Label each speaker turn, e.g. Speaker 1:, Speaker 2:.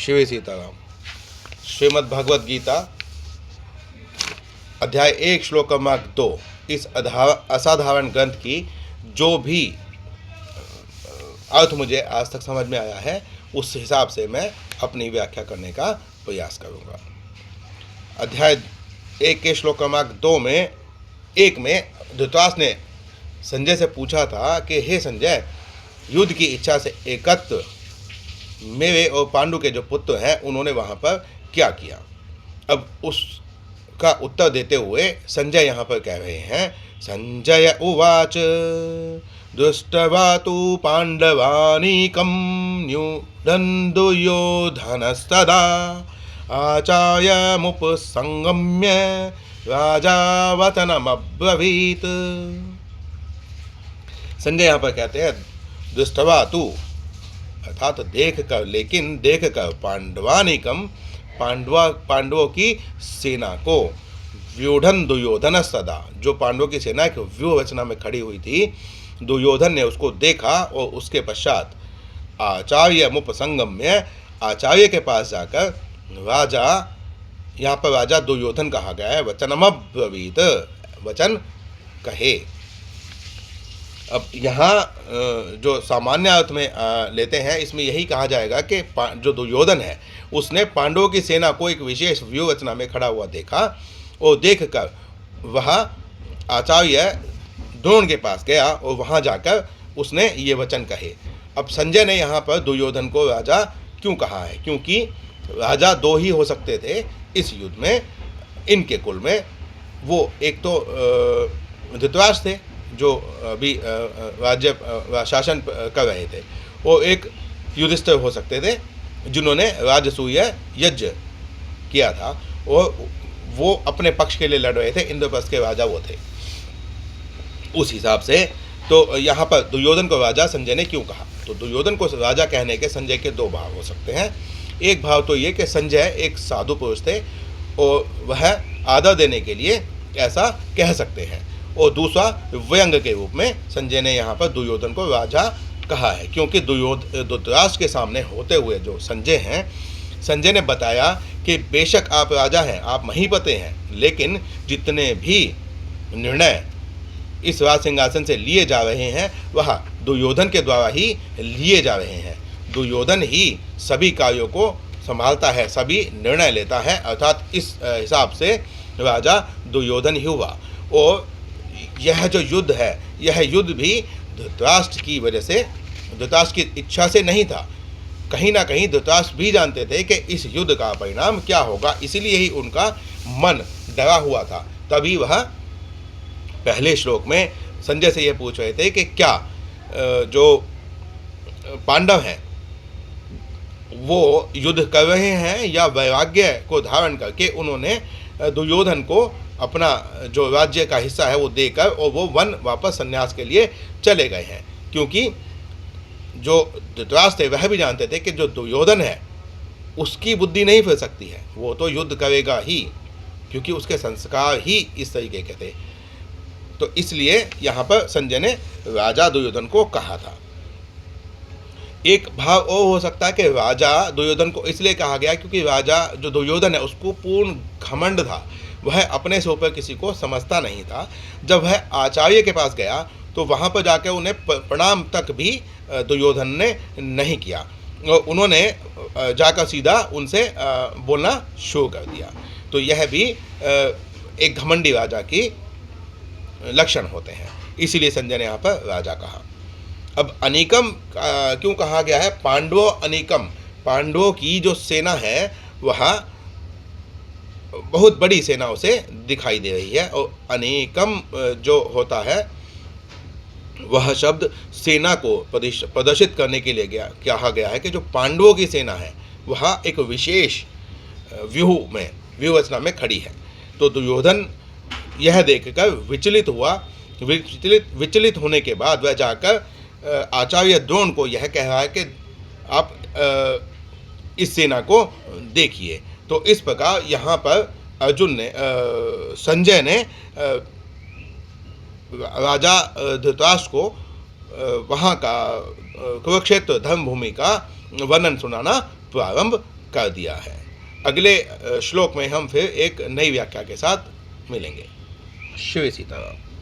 Speaker 1: शिव सीताराम। श्रीमद् भगवद गीता अध्याय 1 श्लोक क्रमांक 2 इस असाधारण ग्रंथ की जो भी अर्थ मुझे आज तक समझ में आया है उस हिसाब से मैं अपनी व्याख्या करने का प्रयास करूंगा। अध्याय 1 के श्लोक क्रमांक 2 में धृतराष्ट्र ने संजय से पूछा था कि हे संजय, युद्ध की इच्छा से एकत्र मेरे और पांडु के जो पुत्र हैं उन्होंने वहाँ पर क्या किया। अब उसका उत्तर देते हुए संजय यहाँ पर कह रहे हैं, संजय उवाच दृष्ट्वा तु पांडवानीकं न्यूनं दुर्योधनस्तदा आचार्यमुपसंगम्य राजा वचनमब्रवीत्। संजय यहाँ पर कहते हैं दृष्ट्वा तु अर्थात देख कर, लेकिन देख कर पांडवानिकम पांडवों की सेना को व्यूढ़न दुर्योधन सदा, जो पांडवों की सेना एक व्यूह रचना में खड़ी हुई थी, दुर्योधन ने उसको देखा और उसके पश्चात आचार्य मुपसंगम्य आचार्य के पास जाकर राजा, यहाँ पर राजा दुर्योधन कहा गया है, वचनमब्रवीत, वचन कहे। अब यहाँ जो सामान्य अर्थ में लेते हैं इसमें यही कहा जाएगा कि जो दुर्योधन है उसने पांडवों की सेना को एक विशेष व्यूह रचना में खड़ा हुआ देखा और देखकर वह आचार्य द्रोण के पास गया और वहाँ जाकर उसने ये वचन कहे। अब संजय ने यहाँ पर दुर्योधन को राजा क्यों कहा है, क्योंकि राजा दो ही हो सकते थे इस युद्ध में इनके कुल में। वो एक तो धृतराष्ट्र थे जो अभी राज्य शासन कर रहे थे, और एक युधिष्ठिर हो सकते थे जिन्होंने राजसूय यज्ञ किया था और वो अपने पक्ष के लिए लड़ रहे थे, इंद्रप्रस्थ के राजा वो थे। उस हिसाब से तो यहाँ पर दुर्योधन को राजा संजय ने क्यों कहा, तो दुर्योधन को राजा कहने के संजय के दो भाव हो सकते हैं। एक भाव तो ये कि संजय एक साधु पुरुष थे और वह आदर देने के लिए ऐसा कह सकते हैं, और दूसरा व्यंग के रूप में संजय ने यहाँ पर दुर्योधन को राजा कहा है, क्योंकि धृतराष्ट्र के सामने होते हुए जो संजय हैं, संजय ने बताया कि बेशक आप राजा हैं, आप महीपते हैं, लेकिन जितने भी निर्णय इस राज सिंहासन से लिए जा रहे हैं वह दुर्योधन के द्वारा ही लिए जा रहे हैं। दुर्योधन ही सभी कार्यों को संभालता है, सभी निर्णय लेता है, अर्थात इस हिसाब से राजा दुर्योधन ही हुआ। और यह जो युद्ध है, यह युद्ध भी धृतराष्ट्र की वजह से, धृतराष्ट्र की इच्छा से नहीं था। कहीं ना कहीं धृतराष्ट्र भी जानते थे कि इस युद्ध का परिणाम क्या होगा, इसीलिए ही उनका मन डरा हुआ था। तभी वह पहले श्लोक में संजय से यह पूछ रहे थे कि क्या जो पांडव हैं वो युद्ध कर रहे हैं या वैराग्य को धारण करके उन्होंने दुर्योधन को अपना जो राज्य का हिस्सा है वो देकर और वो वन वापस संन्यास के लिए चले गए हैं। क्योंकि जो धृतराष्ट्र थे वह भी जानते थे कि जो दुर्योधन है उसकी बुद्धि नहीं फिर सकती है, वो तो युद्ध करेगा ही, क्योंकि उसके संस्कार ही इस तरीके के थे। तो इसलिए यहाँ पर संजय ने राजा दुर्योधन को कहा था। एक भाव और हो सकता है कि राजा दुर्योधन को इसलिए कहा गया क्योंकि राजा जो दुर्योधन है उसको पूर्ण घमंड था, वह अपने से ऊपर किसी को समझता नहीं था। जब वह आचार्य के पास गया तो वहाँ पर जाकर उन्हें प्रणाम तक भी दुर्योधन ने नहीं किया, और उन्होंने जाकर सीधा उनसे बोलना शुरू कर दिया। तो यह भी एक घमंडी राजा की लक्षण होते हैं, इसीलिए संजय ने यहाँ पर राजा कहा। अब अनीकम क्यों कहा गया है, पांडवों अनीकम, पांडवों की जो सेना है वह बहुत बड़ी सेनाओं से दिखाई दे रही है, और अनेकम जो होता है वह शब्द सेना को प्रदर्शित करने के लिए कहा गया है कि जो पांडवों की सेना है वह एक विशेष व्यूह रचना में खड़ी है। तो दुर्योधन यह देखकर विचलित हुआ, विचलित होने के बाद वह जाकर आचार्य द्रोण को यह कह रहा है कि आप इस सेना को देखिए। तो इस प्रकार यहाँ पर अर्जुन ने संजय ने राजा धृतराष्ट्र को वहाँ का कुरुक्षेत्र धर्मभूमि का वर्णन सुनाना प्रारंभ कर दिया है। अगले श्लोक में हम फिर एक नई व्याख्या के साथ मिलेंगे। शिव सीताराम।